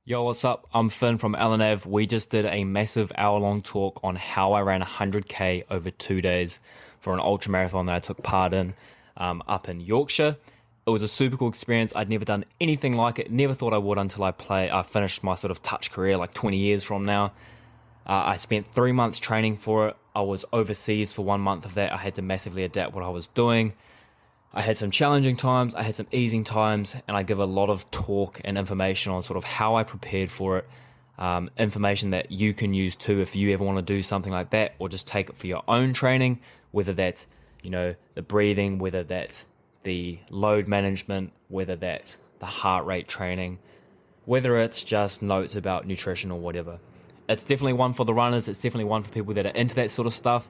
Yo, what's up? I'm Finn from LNAV. We just did a massive hour-long talk on how I ran 100k over 2 days for an ultra marathon that I took part in up in Yorkshire. It was a super cool experience. I'd never done anything like it. Never thought I would until I finished my sort of touch career like 20 years from now. I spent 3 months training for it. I was overseas for 1 month of that. I had to massively adapt what I was doing. I had some challenging times, I had some easing times, and I give a lot of talk and information on sort of how I prepared for it, information that you can use too if you ever want to do something like that, or just take it for your own training, whether that's, the breathing, whether that's the load management, whether that's the heart rate training, whether it's just notes about nutrition or whatever. It's definitely one for the runners. It's definitely one for people that are into that sort of stuff.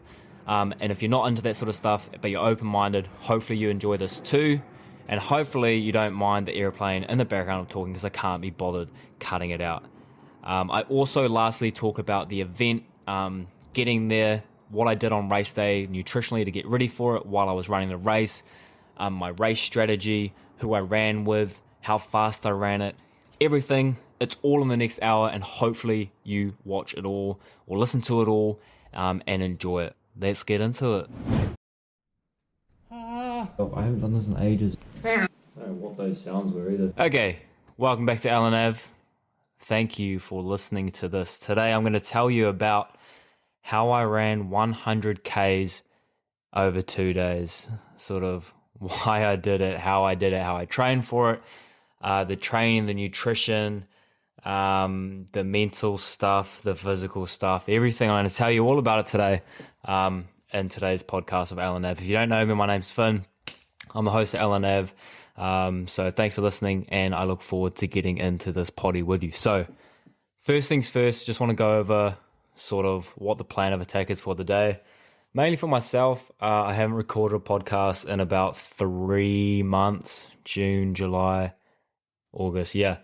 And if you're not into that sort of stuff, but you're open-minded, hopefully you enjoy this too. And hopefully you don't mind the airplane in the background of talking because I can't be bothered cutting it out. I also lastly talk about the event, getting there, what I did on race day nutritionally to get ready for it while I was running the race, my race strategy, who I ran with, how fast I ran it, everything. It's all in the next hour, and hopefully you watch it all or listen to it all and enjoy it. Let's get into it. Oh, I haven't done this in ages. I don't know what those sounds were either. Okay, welcome back to LNAV. Thank you for listening to this. Today I'm going to tell you about how I ran 100 Ks over 2 days. Sort of why I did it, how I trained for it, the training, the nutrition, the mental stuff, the physical stuff, everything. I'm going to tell you all about it today in today's podcast of LNAV. If you don't know me, my name's Finn. I'm the host of LNAV. So thanks for listening, and I look forward to getting into this potty with you. So first things first, just want to go over sort of what the plan of attack is for the day. Mainly for myself, I haven't recorded a podcast in about 3 months, June, July, August, yeah.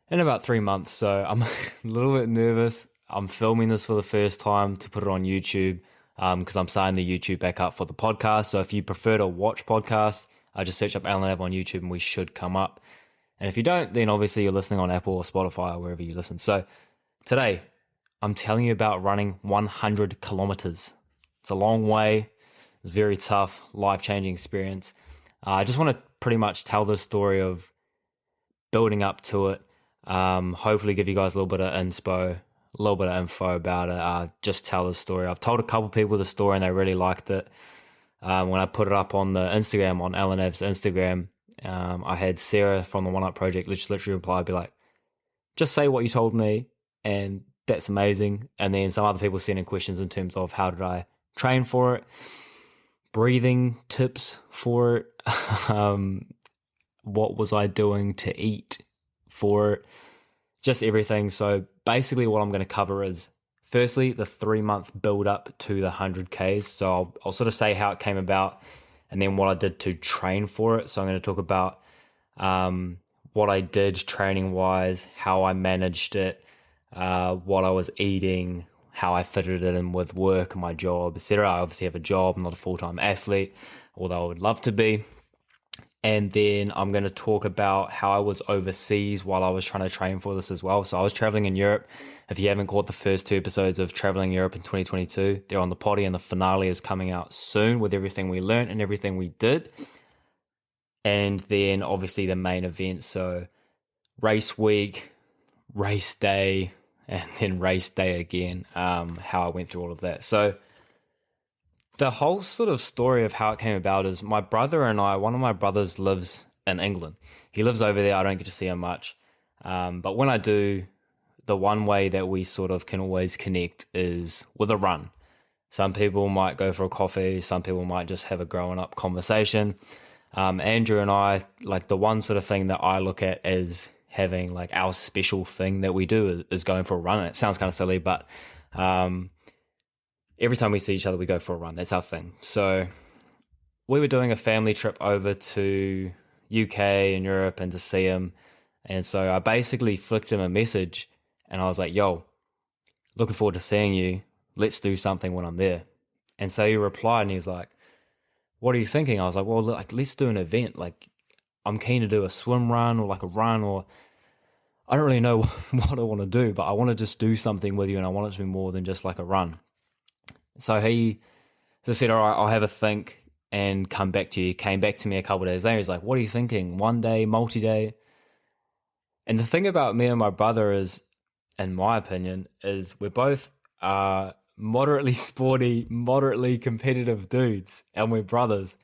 In about 3 months, so I'm a little bit nervous. I'm filming this for the first time to put it on YouTube because I'm starting the YouTube back up for the podcast. So if you prefer to watch podcasts, just search up LNAV on YouTube and we should come up. And if you don't, then obviously you're listening on Apple or Spotify or wherever you listen. So today, I'm telling you about running 100 kilometers. It's a long way. It's very tough, life-changing experience. I just want to pretty much tell the story of building up to it. Hopefully give you guys a little bit of info about it. Just tell the story. I've told a couple people the story and they really liked it. When I put it up on the Instagram, on LNF's Instagram, I had Sarah from the One Up Project literally reply, be like, just say what you told me, and that's amazing. And then some other people sent in questions in terms of how did I train for it, breathing tips for it, what was I doing to eat for it, just everything. So basically what I'm going to cover is firstly the 3-month build up to the 100 Ks. So I'll sort of say how it came about and then what I did to train for it. So I'm going to talk about what I did training wise, how I managed it, what I was eating, how I fitted it in with work and my job, etc. I obviously have a job. I'm not a full-time athlete, although I would love to be. And then I'm going to talk about how I was overseas while I was trying to train for this as well. So I was traveling in Europe. If you haven't caught the first 2 episodes of Traveling Europe in 2022, they're on the potty, and the finale is coming out soon with everything we learned and everything we did. And then obviously the main event. So race week, race day, and then race day again, how I went through all of that. So the whole sort of story of how it came about is my brother and I, one of my brothers lives in England. He lives over there. I don't get to see him much. But when I do, the one way that we sort of can always connect is with a run. Some people might go for a coffee. Some people might just have a growing up conversation. Andrew and I, like the one sort of thing that I look at as having like our special thing that we do is going for a run. It sounds kind of silly, but every time we see each other, we go for a run. That's our thing. So we were doing a family trip over to UK and Europe and to see him. And so I basically flicked him a message and I was like, yo, looking forward to seeing you. Let's do something when I'm there. And so he replied and he was like, what are you thinking? I was like, well, like, let's do an event. Like, I'm keen to do a swim run or like a run, or I don't really know what I want to do, but I want to just do something with you, and I want it to be more than just like a run. So he said, all right, I'll have a think and come back to you. He came back to me a couple of days later. He's like, what are you thinking? 1 day, multi-day? And the thing about me and my brother is, in my opinion, is we're both moderately sporty, moderately competitive dudes, and we're brothers.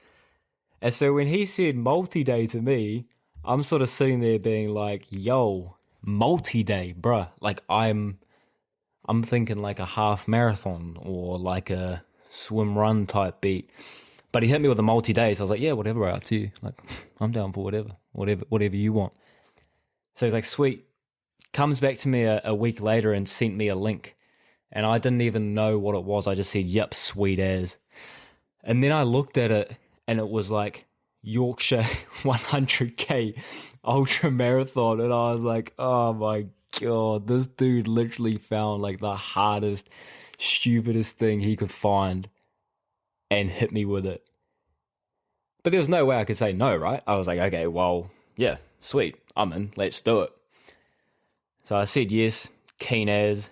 And so when he said multi-day to me, I'm sort of sitting there being like, yo, multi-day, bruh. Like I'm thinking like a half marathon or like a swim run type beat. But he hit me with a multi-day, so I was like, yeah, whatever, up to you. Like, I'm down for whatever you want. So he's like, sweet. Comes back to me a week later and sent me a link. And I didn't even know what it was. I just said, yep, sweet as. And then I looked at it and it was like Yorkshire 100K ultra marathon. And I was like, oh my God, this dude literally found like the hardest, stupidest thing he could find and hit me with it. But there was no way I could say no, right? I was like, okay, well, yeah, sweet, I'm in, let's do it. So I said yes, keen as,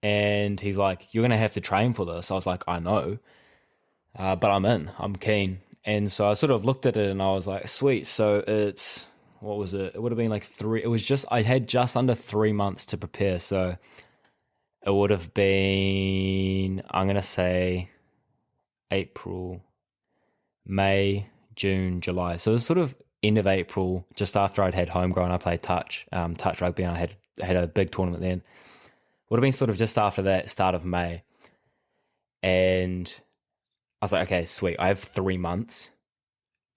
and he's like, you're going to have to train for this. I was like, I know, but I'm in, I'm keen. And so I sort of looked at it and I was like, sweet, so it's, what was it? It would have been like I had just under 3 months to prepare. So it would have been, I'm going to say April, May, June, July. So it was sort of end of April, just after I'd had homegrown. I played touch rugby, and I had a big tournament then. Would have been sort of just after that, start of May. And I was like, okay, sweet. I have 3 months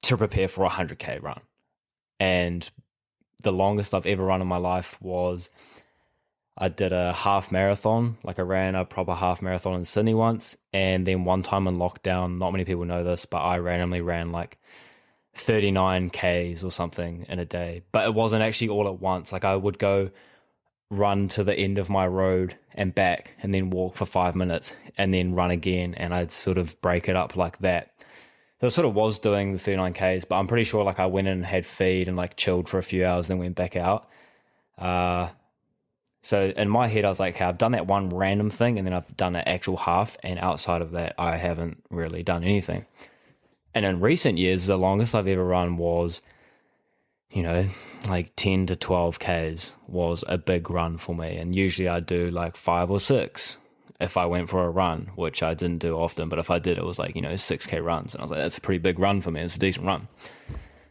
to prepare for a 100K run. And the longest I've ever run in my life was I did a half marathon. Like I ran a proper half marathon in Sydney once. And then one time in lockdown, not many people know this, but I randomly ran like 39 Ks or something in a day. But it wasn't actually all at once. Like I would go run to the end of my road and back and then walk for 5 minutes and then run again. And I'd sort of break it up like that. So I sort of was doing the 39 Ks, but I'm pretty sure like I went in and had feed and like chilled for a few hours, then went back out. So in my head, I was like, okay, I've done that one random thing and then I've done an actual half. And outside of that, I haven't really done anything. And in recent years, the longest I've ever run was, like 10 to 12 Ks was a big run for me. And usually I do like 5 or 6 if I went for a run, which I didn't do often. But if I did, it was like, 6K runs. And I was like, that's a pretty big run for me. It's a decent run.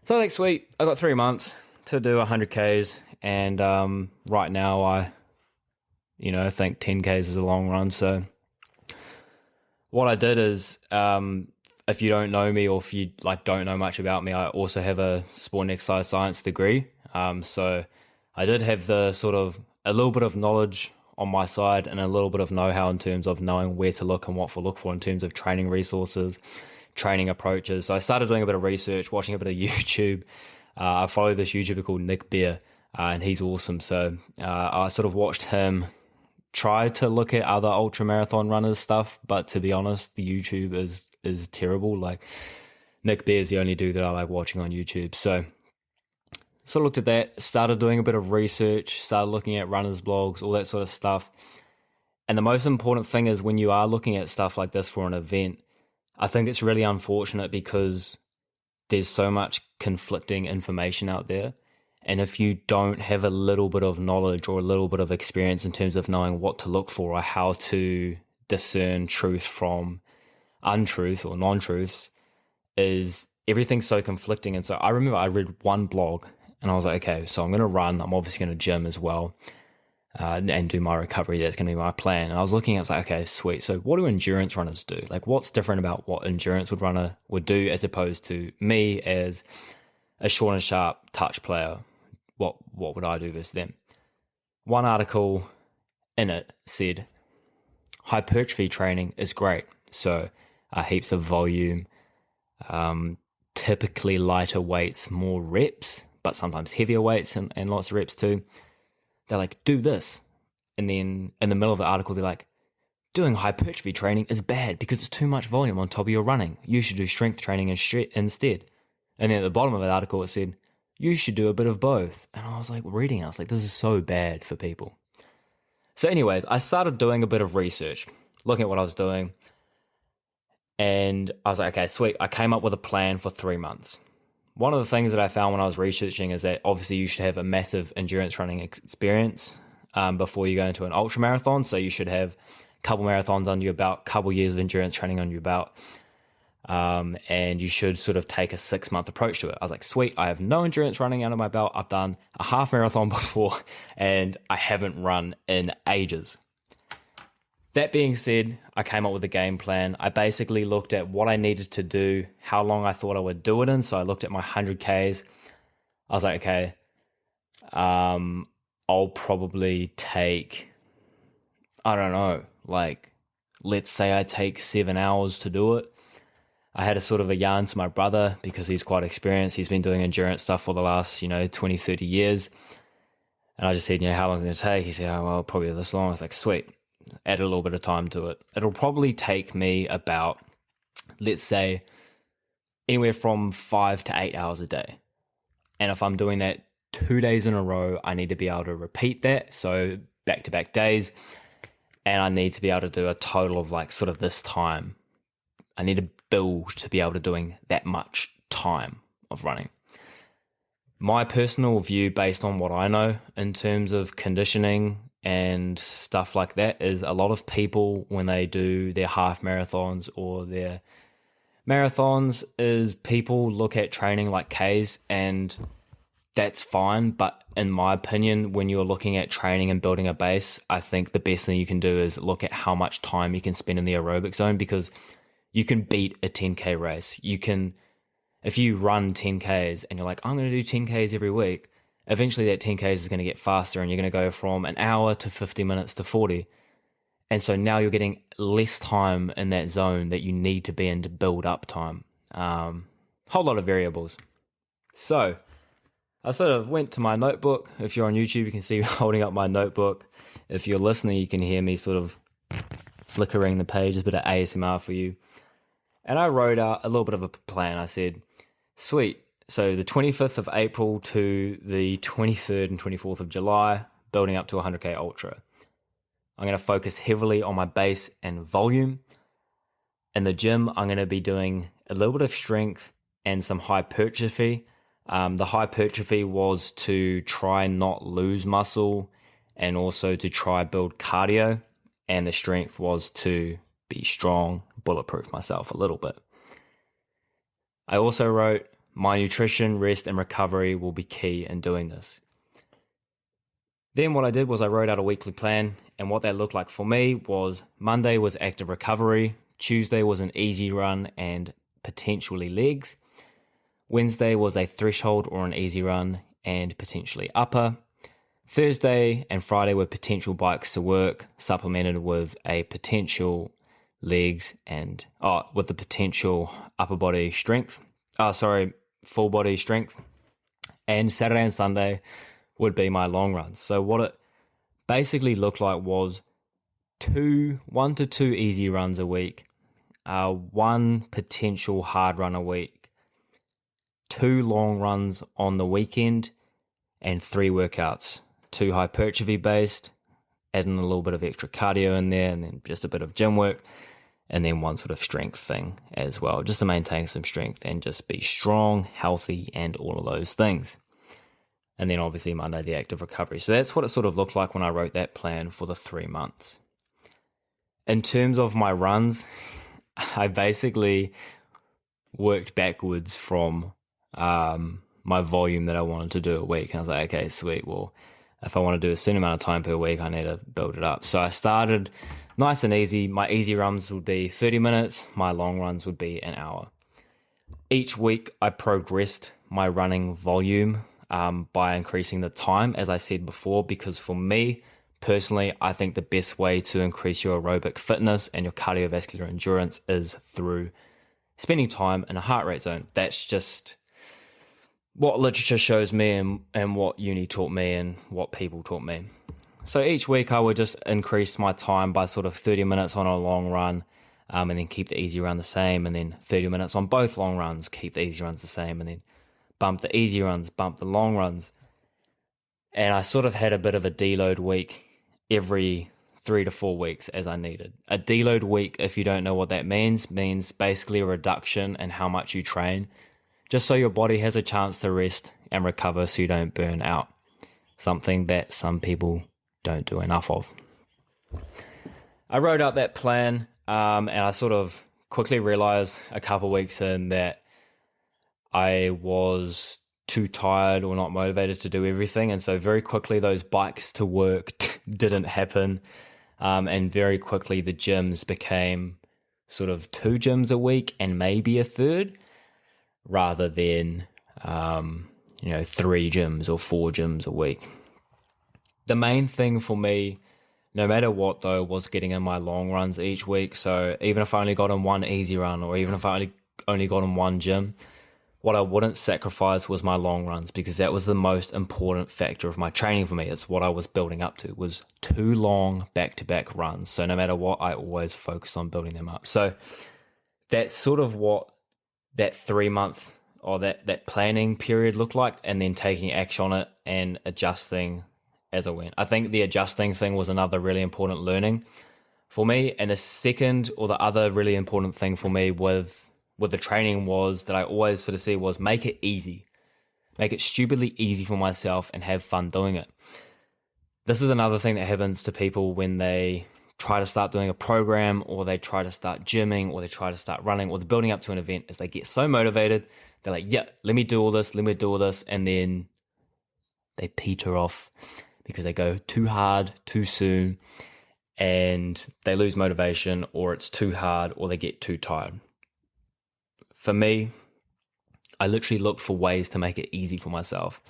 So I was like, sweet, I got 3 months to do 100 Ks. And right now I think 10 Ks is a long run. So what I did is, if you don't know me or if you don't know much about me, I also have a sport and exercise science degree. So I did have the sort of a little bit of knowledge on my side and a little bit of know-how in terms of knowing where to look and what to look for in terms of training resources, training approaches. So I started doing a bit of research, watching a bit of YouTube. I follow this YouTuber called Nick Beer, and he's awesome. So I sort of watched him try to look at other ultramarathon runners stuff, but to be honest, the YouTube is terrible. Like Nick Beer is the only dude that I like watching on YouTube. So I looked at that, started doing a bit of research, started looking at runners' blogs, all that sort of stuff. And the most important thing is when you are looking at stuff like this for an event, I think it's really unfortunate because there's so much conflicting information out there. And if you don't have a little bit of knowledge or a little bit of experience in terms of knowing what to look for or how to discern truth from untruth or non-truths, is everything's so conflicting. And so I remember I read one blog and I was like, okay, so I'm going to run. I'm obviously going to gym as well and do my recovery. That's going to be my plan. And I was looking, I was like, okay, sweet. So what do endurance runners do? Like what's different about what endurance runner would do as opposed to me as a short and sharp touch player? What would I do versus them? One article in it said, hypertrophy training is great. So heaps of volume, typically lighter weights, more reps, but sometimes heavier weights and lots of reps too. They're like, do this. And then in the middle of the article, they're like, doing hypertrophy training is bad because it's too much volume on top of your running. You should do strength training instead. And then at the bottom of the article, it said, you should do a bit of both. And I was like reading, I was like, this is so bad for people. So anyways, I started doing a bit of research, looking at what I was doing. And I was like, okay, sweet. I came up with a plan for 3 months. One of the things that I found when I was researching is that obviously you should have a massive endurance running experience before you go into an ultra marathon. So you should have a couple marathons under your belt, couple years of endurance training on your belt. And you should sort of take a 6-month approach to it. I was like, sweet, I have no endurance running under my belt. I've done a half marathon before and I haven't run in ages. That being said, I came up with a game plan. I basically looked at what I needed to do, how long I thought I would do it in. So I looked at my 100Ks. I was like, okay, I'll probably take, I don't know, like, let's say I take 7 hours to do it. I had a sort of a yarn to my brother because he's quite experienced. He's been doing endurance stuff for the last, 20, 30 years. And I just said, how long is it going to take? He said, oh, well, probably this long. I was like, sweet. Add a little bit of time to it. It'll probably take me about, let's say, anywhere from 5 to 8 hours a day. And if I'm doing that 2 days in a row, I need to be able to repeat that. So back-to-back days. And I need to be able to do a total of like sort of this time. I need to build to be able to doing that much time of running. My personal view based on what I know in terms of conditioning and stuff like that is a lot of people when they do their half marathons or their marathons is people look at training like Ks, and that's fine. But in my opinion, when you're looking at training and building a base, I think the best thing you can do is look at how much time you can spend in the aerobic zone, because you can beat a 10K race. You can, if you run 10Ks and you're like, I'm going to do 10Ks every week, eventually that 10Ks is going to get faster and you're going to go from an hour to 50 minutes to 40. And so now you're getting less time in that zone that you need to be in to build up time. Whole lot of variables. So I sort of went to my notebook. If you're on YouTube, you can see me holding up my notebook. If you're listening, you can hear me sort of flickering the pages, a bit of ASMR for you. And I wrote out a little bit of a plan. I said, sweet. So the 25th of April to the 23rd and 24th of July, building up to a 100K Ultra. I'm going to focus heavily on my base and volume. In the gym, I'm going to be doing a little bit of strength and some hypertrophy. The hypertrophy was to try not lose muscle and also to try build cardio. And the strength was to be strong, bulletproof myself a little bit. I also wrote, my nutrition, rest, and recovery will be key in doing this. Then what I did was I wrote out a weekly plan, and what that looked like for me was Monday was active recovery, Tuesday was an easy run and potentially legs, Wednesday was a threshold or an easy run and potentially upper, Thursday and Friday were potential bikes to work, supplemented with a potential legs and with the potential upper body strength. Full body strength. And Saturday and Sunday would be my long runs. So what it basically looked like was 1 to 2 easy runs a week, 1 potential hard run a week, 2 long runs on the weekend, and 3 workouts, 2 hypertrophy based, adding a little bit of extra cardio in there, and then just a bit of gym work, and then 1 sort of strength thing as well, just to maintain some strength and just be strong, healthy, and all of those things. And then obviously Monday, the active recovery. So that's what it sort of looked like when I wrote that plan for the 3 months. In terms of my runs, I basically worked backwards from my volume that I wanted to do a week. And I was like, okay, sweet. Well, if I want to do a certain amount of time per week, I need to build it up. So I started nice and easy. My easy runs would be 30 minutes. My long runs would be an hour. Each week I progressed my running volume by increasing the time, as I said before, because for me personally, I think the best way to increase your aerobic fitness and your cardiovascular endurance is through spending time in a heart rate zone. That's just what literature shows me and what uni taught me and what people taught me. So each week I would just increase my time by sort of 30 minutes on a long run, and then keep the easy run the same, and then 30 minutes on both long runs, keep the easy runs the same, and then bump the easy runs, bump the long runs. And I sort of had a bit of a deload week every 3 to 4 weeks as I needed. A deload week, if you don't know what that means basically a reduction in how much you train, just so your body has a chance to rest and recover so you don't burn out. Something that some people don't do enough of. I wrote up that plan, and I sort of quickly realized a couple of weeks in that I was too tired or not motivated to do everything. And so very quickly those bikes to work didn't happen. And very quickly the gyms became sort of 2 gyms a week and maybe a third, rather than 3 gyms or 4 gyms a week. The main thing for me, no matter what though, was getting in my long runs each week. So even if I only got in 1 easy run, or even if I only got in 1 gym, what I wouldn't sacrifice was my long runs, because that was the most important factor of my training for me. It's what I was building up to, was 2 long back-to-back runs. So no matter what, I always focused on building them up. So that's sort of what that 3-month or that planning period looked like, and then taking action on it and adjusting as I went. I think the adjusting thing was another really important learning for me. And the second, or the other really important thing for me with the training, was that I always sort of see was make it easy. Make it stupidly easy for myself and have fun doing it. This is another thing that happens to people when they try to start doing a program, or they try to start gymming, or they try to start running, or they're building up to an event, is they get so motivated. They're like, yeah, let me do all this. And then they peter off because they go too hard too soon, and they lose motivation, or it's too hard, or they get too tired. For me, I literally looked for ways to make it easy for myself.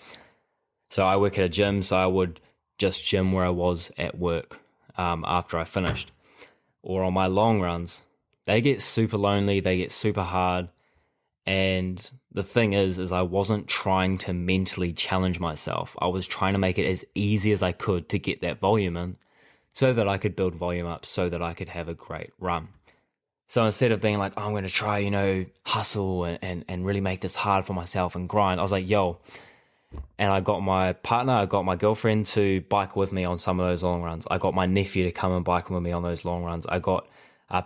So I work at a gym, so I would just gym where I was at work after I finished. Or on my long runs, they get super lonely, they get super hard. And the thing is I wasn't trying to mentally challenge myself. I was trying to make it as easy as I could to get that volume in, so that I could build volume up, so that I could have a great run. So instead of being like, oh, I'm going to try, hustle and really make this hard for myself and grind, I was like, yo. And I got my partner, I got my girlfriend to bike with me on some of those long runs. I got my nephew to come and bike with me on those long runs. I got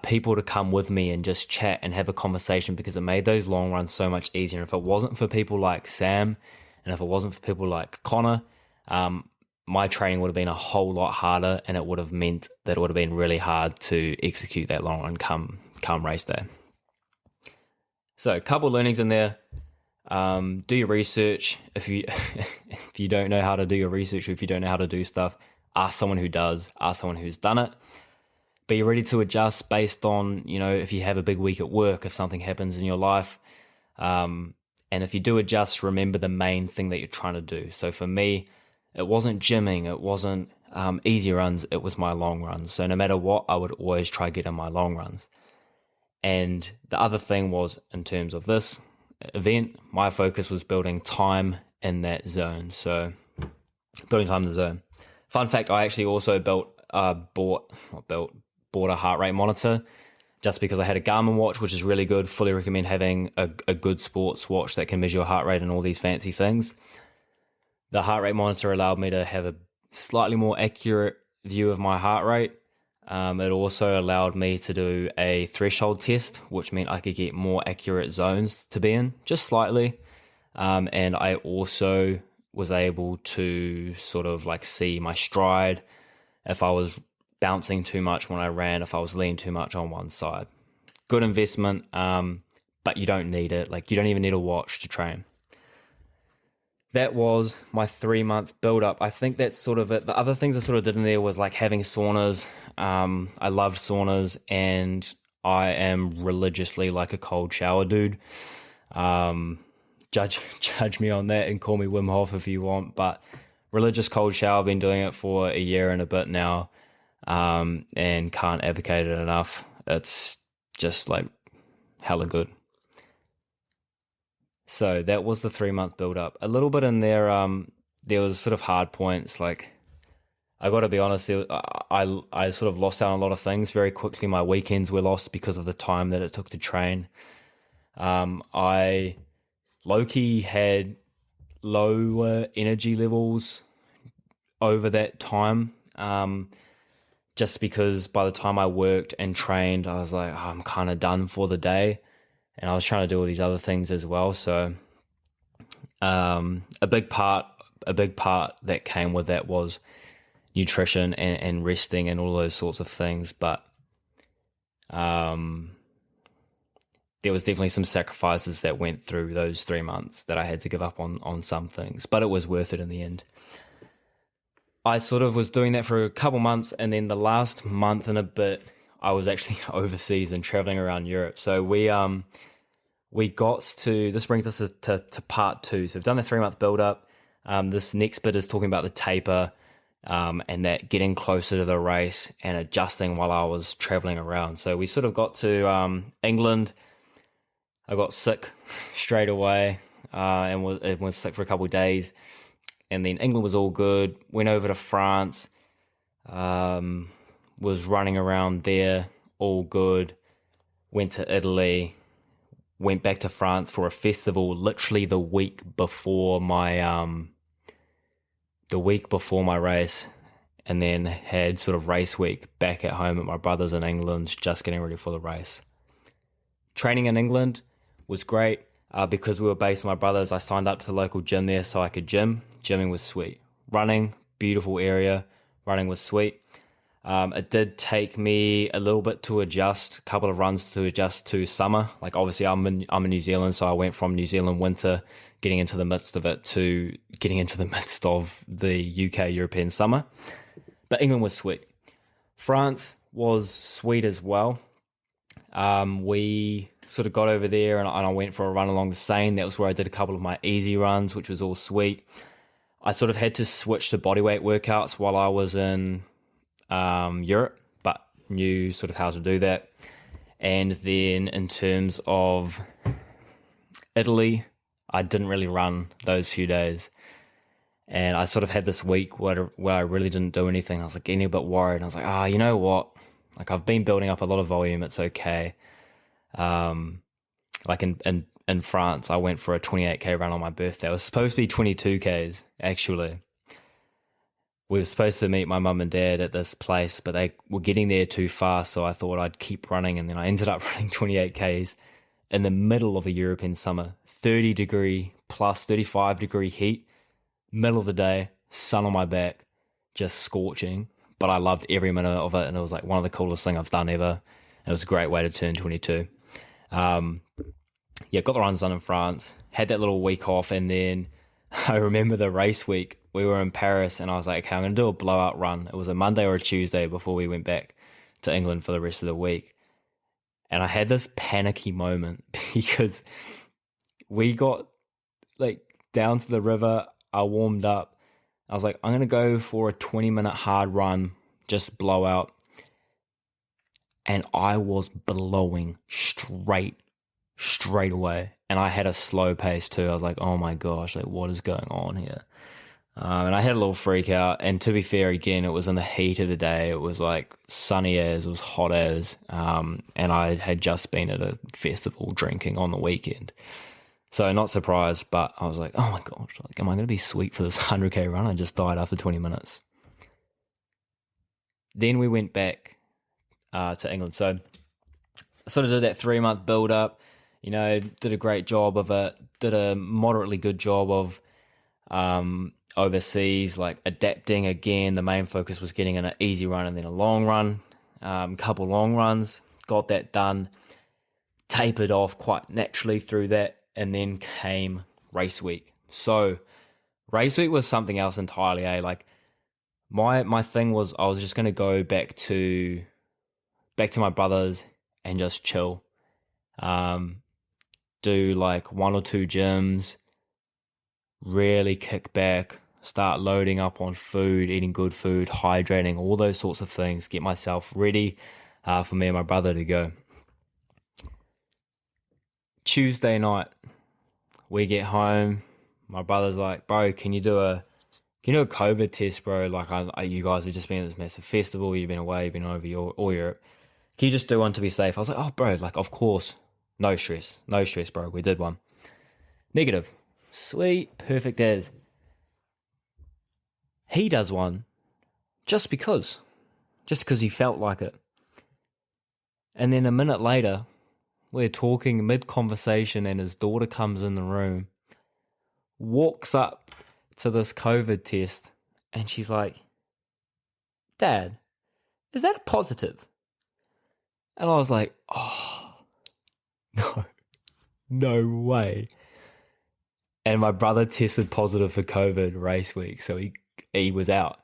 people to come with me and just chat and have a conversation, because it made those long runs so much easier. And if it wasn't for people like Sam, and if it wasn't for people like Connor, my training would have been a whole lot harder, and it would have meant that it would have been really hard to execute that long run come race day. So a couple of learnings in there. Do your research. If you don't know how to do your research, or if you don't know how to do stuff, ask someone who does, ask someone who's done it. Be ready to adjust based on, if you have a big week at work, if something happens in your life. And if you do adjust, remember the main thing that you're trying to do. So for me, it wasn't gymming, it wasn't easy runs, it was my long runs. So no matter what, I would always try to get in my long runs. And the other thing was, in terms of this event, my focus was building time in that zone. So building time in the zone. Fun fact, I actually also bought a heart rate monitor, just because I had a Garmin watch, which is really good. Fully recommend having a good sports watch that can measure your heart rate and all these fancy things. The heart rate monitor allowed me to have a slightly more accurate view of my heart rate. It also allowed me to do a threshold test, which meant I could get more accurate zones to be in, just slightly. And I also was able to sort of like see my stride, if I was bouncing too much when I ran, if I was leaning too much on one side. Good investment, but you don't need it. Like, you don't even need a watch to train. That was my 3-month build-up. I think that's sort of it. The other things I sort of did in there was like having saunas. I loved saunas, and I am religiously like a cold shower dude. Judge me on that and call me Wim Hof if you want, but religious cold shower. I've been doing it for a year and a bit now, and can't advocate it enough. It's just like hella good. So that was the 3-month build up. A little bit in there, there was sort of hard points. Like, I got to be honest, I sort of lost out on a lot of things very quickly. My weekends were lost because of the time that it took to train. I low-key had lower energy levels over that time, just because by the time I worked and trained, I was like, oh, I'm kind of done for the day, and I was trying to do all these other things as well. So a big part that came with that was nutrition and resting and all those sorts of things. But there was definitely some sacrifices that went through those 3 months that I had to give up on some things, but it was worth it in the end. I sort of was doing that for a couple months, and then the last month and a bit, I was actually overseas and traveling around Europe. So we got to, this brings us to part 2. So we've done the 3-month build-up. This next bit is talking about the taper, and that getting closer to the race and adjusting while I was traveling around. So we sort of got to England. I got sick straight away, and was sick for a couple of days. And then England was all good. Went over to France, was running around there, all good. Went to Italy, went back to France for a festival literally the week before my race, and then had sort of race week back at home at my brother's in England, just getting ready for the race. Training in England was great. Because we were based on my brother's, I signed up to the local gym there so I could gym. Gymming was sweet. Running, beautiful area. Running was sweet. It did take me a little bit to adjust, a couple of runs to adjust to summer. Like obviously I'm in New Zealand, so I went from New Zealand winter, getting into the midst of it, to getting into the midst of the UK European summer. But England was sweet. France was sweet as well. We sort of got over there and I went for a run along the Seine. That was where I did a couple of my easy runs, which was all sweet. I sort of had to switch to bodyweight workouts while I was in Europe, but knew sort of how to do that. And then in terms of Italy, I didn't really run those few days. And I sort of had this week where I really didn't do anything. I was like getting a bit worried. I was like, you know what? Like I've been building up a lot of volume. It's okay. Like in France, I went for a 28k run on my birthday. It was supposed to be 22k's actually. We were supposed to meet my mum and dad at this place, but they were getting there too fast, so I thought I'd keep running, and then I ended up running 28k's in the middle of the European summer, 30 degree plus 35 degree heat, middle of the day, sun on my back, just scorching. But I loved every minute of it, and it was like one of the coolest things I've done ever. And it was a great way to turn 22. Got the runs done in France, had that little week off, and then I remember the race week. We were in Paris, and I was like, okay, I'm going to do a blowout run. It was a Monday or a Tuesday before we went back to England for the rest of the week. And I had this panicky moment because we got like down to the river. I warmed up. I was like, I'm going to go for a 20-minute hard run, just blowout. And I was blowing straight away. And I had a slow pace too. I was like, oh my gosh, like what is going on here? And I had a little freak out. And to be fair, again, it was in the heat of the day. It was like sunny as, it was hot as. And I had just been at a festival drinking on the weekend. So not surprised, but I was like, oh my gosh, like, am I going to be sweet for this 100k run? I just died after 20 minutes. Then we went back to England. So I sort of did that 3-month build up, did a great job of it, did a moderately good job of overseas, like adapting again. The main focus was getting an easy run and then a long run, couple long runs, got that done, tapered off quite naturally through that, and then came race week. So race week was something else entirely, Like my thing was I was just going to go back to my brother's and just chill. Do like 1 or 2 gyms, really kick back, start loading up on food, eating good food, hydrating, all those sorts of things, get myself ready for me and my brother to go. Tuesday night, we get home. My brother's like, bro, can you do a COVID test, bro? Like, you guys have just been at this massive festival. You've been away. You've been over all Europe. Can you just do one to be safe? I was like, oh, bro, like, of course. No stress, bro. We did one. Negative. Sweet, perfect as. He does one just because he felt like it. And then a minute later, we're talking mid-conversation and his daughter comes in the room, walks up to this COVID test, and she's like, Dad, is that a positive? And I was like, oh, no way. And my brother tested positive for COVID race week, so he was out.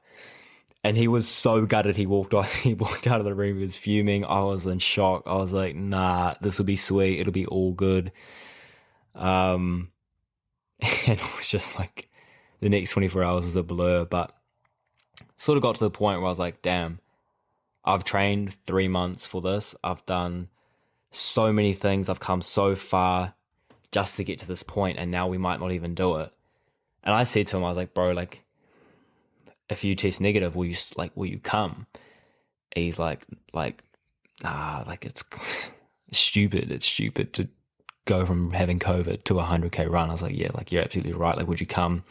And he was so gutted. He walked out of the room. He was fuming. I was in shock. I was like, nah, this will be sweet. It'll be all good. And it was just like the next 24 hours was a blur. But sort of got to the point where I was like, damn, I've trained 3 months for this. I've done so many things. I've come so far just to get to this point, and now we might not even do it. And I said to him, I was like, bro, like, if you test negative, will you come? And he's like, nah, like it's stupid. It's stupid to go from having COVID to a 100K run. I was like, yeah, like you're absolutely right. Like, would you come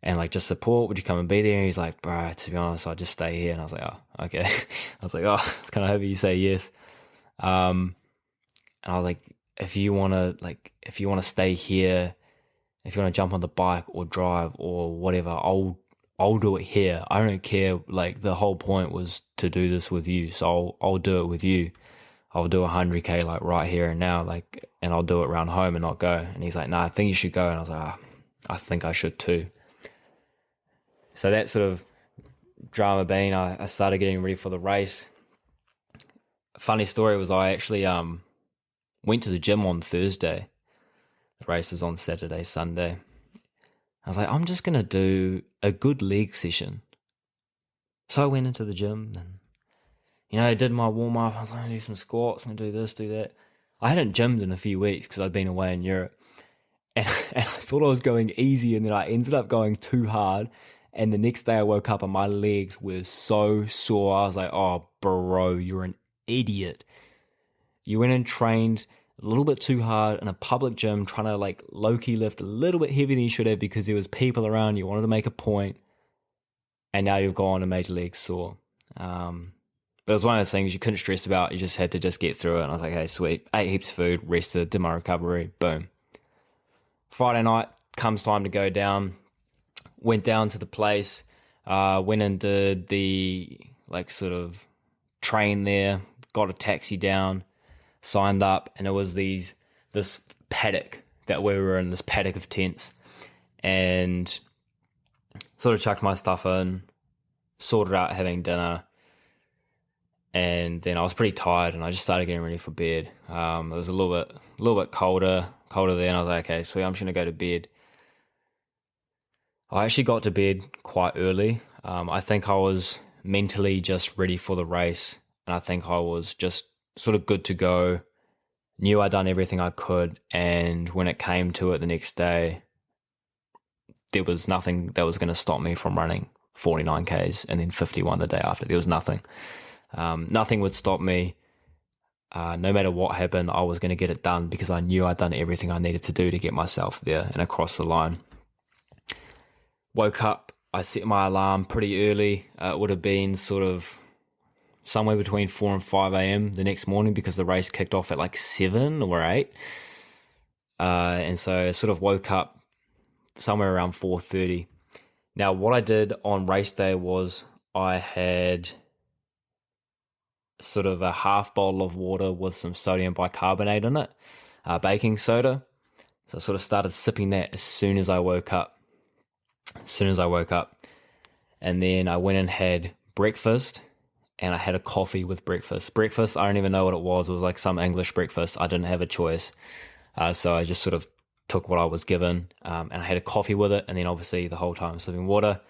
and like just support? Would you come and be there? And he's like, bro, to be honest, I'll just stay here. And I was like, oh, okay. I was like, oh, it's kind of heavy. You say yes. And I was like, if you want to stay here, if you want to jump on the bike or drive or whatever, I'll do it here. I don't care. Like, the whole point was to do this with you. So I'll do it with you. I'll do 100K like right here and now, like, and I'll do it around home and not go. And he's like, nah, I think you should go. And I was like, I think I should too. So that sort of drama being, I started getting ready for the race. Funny story was I actually went to the gym on Thursday. The race is on Saturday, Sunday. I was like, I'm just going to do a good leg session. So I went into the gym and, I did my warm-up. I was like, I'm going to do some squats. I'm going to do this, do that. I hadn't gymmed in a few weeks because I'd been away in Europe. And I thought I was going easy, and then I ended up going too hard. And the next day I woke up and my legs were so sore. I was like, oh, bro, you're an idiot. You went and trained a little bit too hard in a public gym, trying to like low-key lift a little bit heavier than you should have because there was people around. You wanted to make a point, and now you've gone and made your legs sore. But it was one of those things you couldn't stress about. You just had to just get through it. And I was like, hey, sweet. Ate heaps of food, rested, did my recovery, boom. Friday night, comes time to go down. Went down to the place, went and did the like sort of train there, got a taxi down, signed up, and it was this paddock that we were in, this paddock of tents, and sort of chucked my stuff in, sorted out having dinner, and then I was pretty tired and I just started getting ready for bed. It was a little bit colder there, and I was like, okay, sweet, I'm just gonna go to bed. I actually got to bed quite early. I think I was mentally just ready for the race, and I think I was just sort of good to go. Knew I'd done everything I could, and when it came to it the next day, there was nothing that was going to stop me from running 49Ks and then 51 the day after. There was nothing. Nothing would stop me. No matter what happened, I was going to get it done because I knew I'd done everything I needed to do to get myself there and across the line. Woke up, I set my alarm pretty early. It would have been sort of somewhere between 4 and 5 a.m. the next morning because the race kicked off at like 7 or 8. And so I sort of woke up somewhere around 4:30. Now, what I did on race day was I had sort of a half bottle of water with some sodium bicarbonate in it, baking soda. So I sort of started sipping that as soon as I woke up. And then I went and had breakfast, and I had a coffee with breakfast. Breakfast, I don't even know what it was. It was like some English breakfast. I didn't have a choice. So I just sort of took what I was given, and I had a coffee with it. And then obviously the whole time sipping water.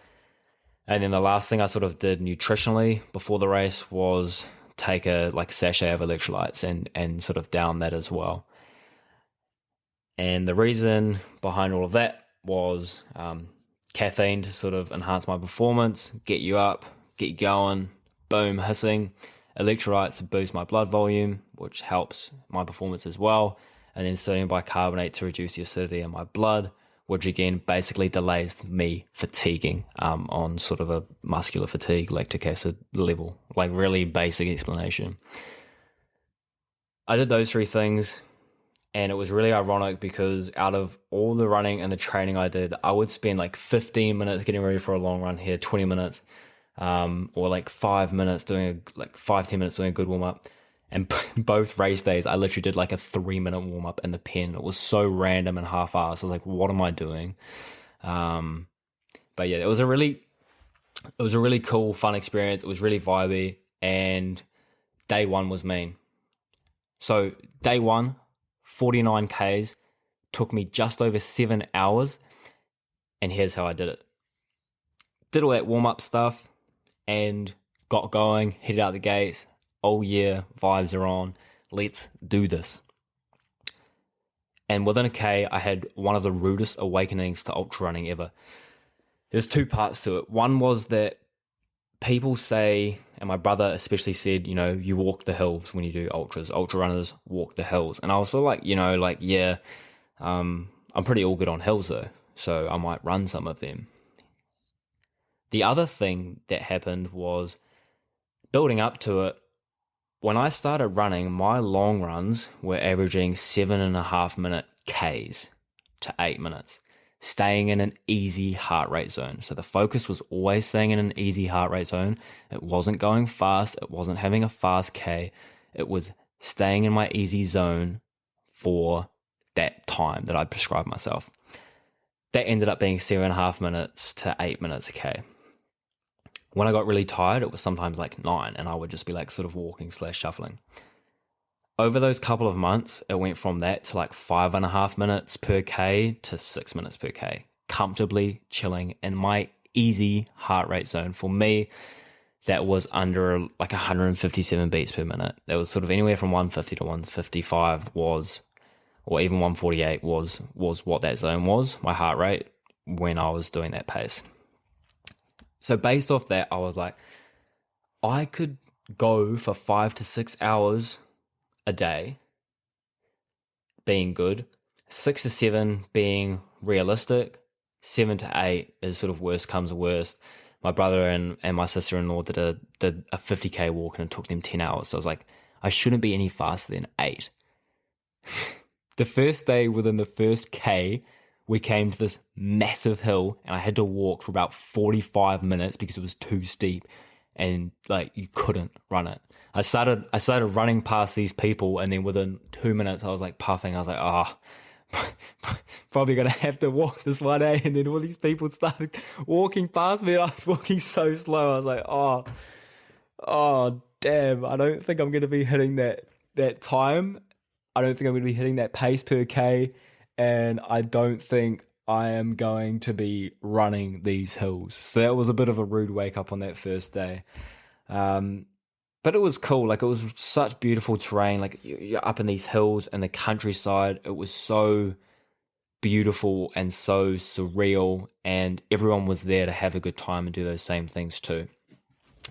And then the last thing I sort of did nutritionally before the race was take a like sachet of electrolytes and sort of down that as well. And the reason behind all of that was caffeine to sort of enhance my performance, get you up, get you going, boom, hissing. Electrolytes to boost my blood volume, which helps my performance as well. and then sodium bicarbonate to reduce the acidity in my blood, which again basically delays me fatiguing on sort of a muscular fatigue, lactic acid level, like really basic explanation. I did those 3 things, and it was really ironic because out of all the running and the training I did, I would spend like 15 minutes getting ready for a long run here, 20 minutes, or like 5 minutes doing 5-10 minutes doing a good warm up. And both race days, I literally did like a 3-minute warm up in the pen. It was so random and half-assed. I was like, what am I doing? But yeah, it was a really cool, fun experience. It was really vibey, and day 1 was mean. So day 1, 49 Ks, took me just over 7 hours, and here's how I did it. Did all that warm-up stuff and got going, headed out the gates. Oh yeah, vibes are on. Let's do this. And within a K, I had one of the rudest awakenings to ultra running ever. There's 2 parts to it. One was that people say, and my brother especially said, you walk the hills when you do ultras. Ultra runners walk the hills. And I was sort of like, yeah, I'm pretty all good on hills though, so I might run some of them. The other thing that happened was building up to it. When I started running, my long runs were averaging 7.5 minute Ks to 8 minutes, staying in an easy heart rate zone. So the focus was always staying in an easy heart rate zone. It wasn't going fast. It wasn't having a fast K. It was staying in my easy zone for that time that I'd prescribed myself. That ended up being 7.5 minutes to 8 minutes a K. When I got really tired, it was sometimes like 9, and I would just be like sort of walking / shuffling. Over those couple of months, it went from that to like 5.5 minutes per K to 6 minutes per K, comfortably chilling in my easy heart rate zone. For me, that was under like 157 beats per minute. That was sort of anywhere from 150 to 155 was, or even 148 was what that zone was, my heart rate, when I was doing that pace. So based off that, I was like, I could go for 5 to 6 hours a day being good, 6 to 7 being realistic, 7 to 8 is sort of worst comes to worst. My brother and my sister-in-law did a 50K walk, and it took them 10 hours. So I was like, I shouldn't be any faster than 8. The first day, within the first K, we came to this massive hill, and I had to walk for about 45 minutes because it was too steep, and like you couldn't run it. I started running past these people, and then within 2 minutes I was like puffing. I was like, probably gonna have to walk this one, eh? And then all these people started walking past me, and I was walking so slow. I was like, oh damn, I don't think I'm gonna be hitting that time. I don't think I'm gonna be hitting that pace per K. And I don't think I am going to be running these hills. So that was a bit of a rude wake up on that first day. But it was cool. Like, it was such beautiful terrain. Like, you're up in these hills and the countryside. It was so beautiful and so surreal. And everyone was there to have a good time and do those same things too.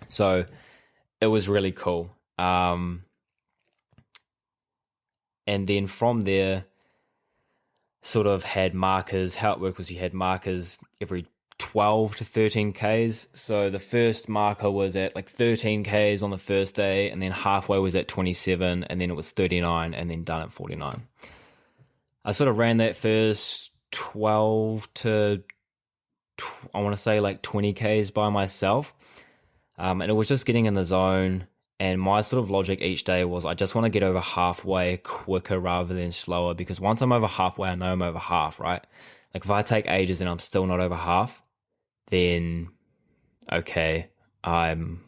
So it was really cool. And then from there, sort of had markers. How it worked was you had markers every 12 to 13 Ks. So the first marker was at like 13 Ks on the first day, and then halfway was at 27, and then it was 39, and then done at 49. I sort of ran that first 12 to, I want to say like 20 Ks by myself. And it was just getting in the zone. And my sort of logic each day was I just want to get over halfway quicker rather than slower, because once I'm over halfway, I know I'm over half, right? Like if I take ages and I'm still not over half, then okay, I'm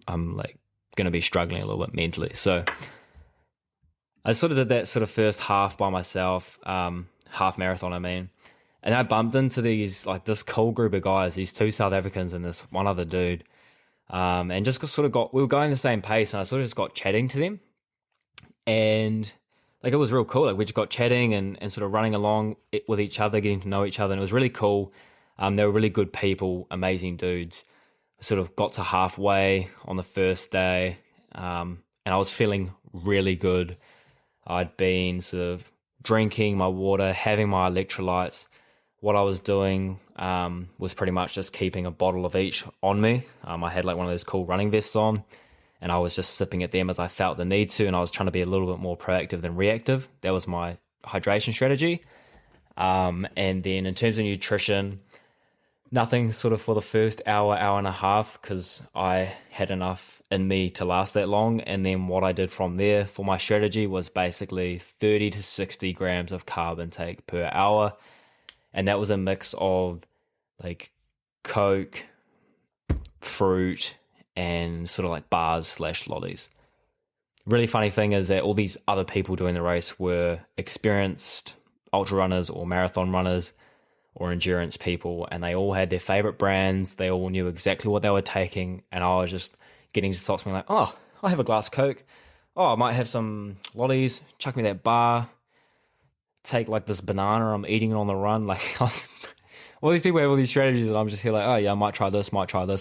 like going to be struggling a little bit mentally. So I sort of did that sort of first half by myself, half marathon, I mean. And I bumped into this cool group of guys, these 2 South Africans and this one other dude. And just we were going the same pace, and I sort of just got chatting to them, and like it was real cool. Like we just got chatting and sort of running along with each other, getting to know each other, and it was really cool. They were really good people, amazing dudes. I sort of got to halfway on the first day, and I was feeling really good. I'd been sort of drinking my water, having my electrolytes. What I was doing was pretty much just keeping a bottle of each on me. I had like one of those cool running vests on, and I was just sipping at them as I felt the need to, and I was trying to be a little bit more proactive than reactive. That was my hydration strategy. And then in terms of nutrition, nothing sort of for the first hour and a half, because I had enough in me to last that long. And then what I did from there for my strategy was basically 30 to 60 grams of carb intake per hour. And that was a mix of like Coke, fruit, and sort of like bars / lollies. Really funny thing is that all these other people doing the race were experienced ultra runners or marathon runners or endurance people, and they all had their favorite brands. They all knew exactly what they were taking, and I was just getting to stop being like, oh, I'll have a glass of Coke. Oh, I might have some lollies. Chuck me that bar. Take like this banana, I'm eating it on the run. Like all these people have all these strategies, and I'm just here like, oh yeah, I might try this,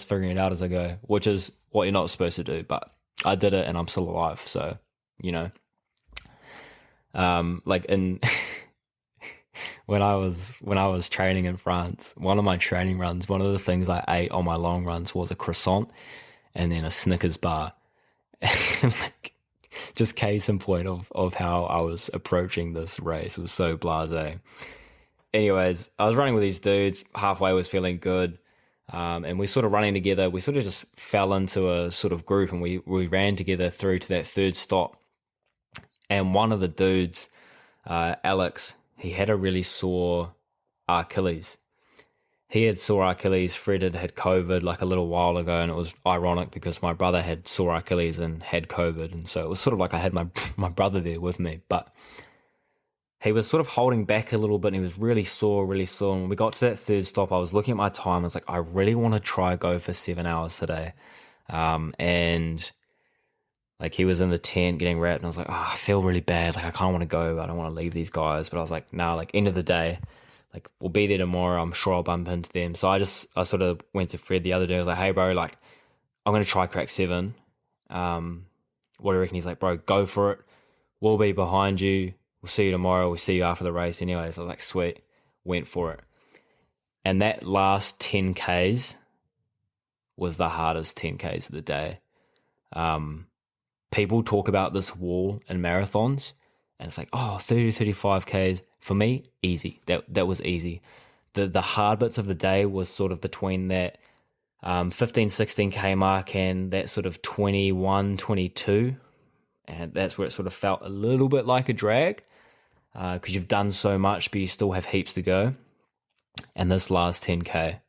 figuring it out as I go, which is what you're not supposed to do. But I did it, and I'm still alive. So, you know, like in when I was training in France, one of my training runs, one of the things I ate on my long runs was a croissant and then a Snickers bar. Like, just case in point of how I was approaching this race. It was so blasé. Anyways, I was running with these dudes. Halfway was feeling good. And we sort of running together. We sort of just fell into a sort of group, and we ran together through to that third stop. And one of the dudes, Alex, he had a really sore Achilles. He had sore Achilles. Fred had COVID like a little while ago, and it was ironic because my brother had sore Achilles and had COVID, and so it was sort of like I had my brother there with me. But he was sort of holding back a little bit, and he was really sore. And when we got to that third stop, I was looking at my time. I was like, I really want to try go for 7 hours today. And like he was in the tent getting wrapped, and I was like, I feel really bad. Like I kind of want to go. I don't want to leave these guys. But I was like, nah, like end of the day, like we'll be there tomorrow. I'm sure I'll bump into them. So I sort of went to Fred the other day. I was like, hey bro, like I'm going to try crack 7. What do you reckon? He's like, bro, go for it. We'll be behind you. We'll see you tomorrow. We'll see you after the race anyways. I was like, sweet. Went for it. And that last 10Ks was the hardest 10Ks of the day. People talk about this wall in marathons, and it's like, 30, 35Ks. For me, easy. That was easy. The hard bits of the day was sort of between that 15, 16K mark and that sort of 21, 22. And that's where it sort of felt a little bit like a drag, because you've done so much, but you still have heaps to go. And this last 10K